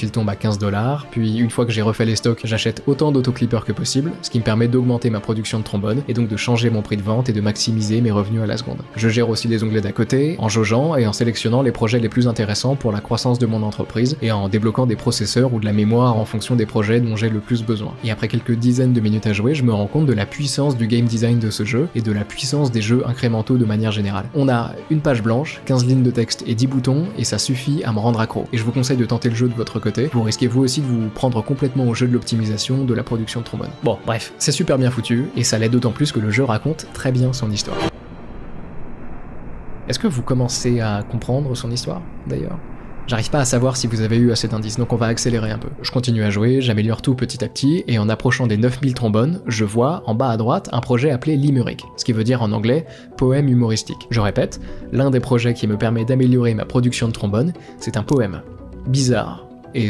il tombe à 15$, puis une fois que j'ai refait les stocks, j'achète autant d'autoclippers que possible, ce qui me permet d'augmenter ma production de trombone, et donc de changer mon prix de vente et de maximiser mes revenus à la seconde. Je gère aussi des onglets d'à côté, en jaugeant et en sélectionnant les projets les plus intéressants pour la croissance de mon entreprise, et en débloquant des processeurs ou de la mémoire en fonction des projets dont j'ai le plus besoin. Et après quelques dizaines de minutes à jouer, je me rends compte de la puissance du game design de ce jeu, et de la puissance des jeux incrémentaux de manière générale. On a une page blanche, 15 lignes de texte et 10 boutons, et ça suffit à me rendre accro. Et je vous conseille de tenter le jeu de votre côté, vous risquez vous aussi de vous prendre complètement au jeu de l'optimisation de la production de trombone. Bon, bref, c'est super bien foutu, et ça l'est d'autant plus que le jeu raconte très bien son histoire. Est-ce que vous commencez à comprendre son histoire, d'ailleurs ? J'arrive pas à savoir si vous avez eu assez d'indices, donc on va accélérer un peu. Je continue à jouer, j'améliore tout petit à petit, et en approchant des 9000 trombones, je vois, en bas à droite, un projet appelé Limerick, ce qui veut dire en anglais « poème humoristique ». Je répète, l'un des projets qui me permet d'améliorer ma production de trombone, c'est un poème. Bizarre. Et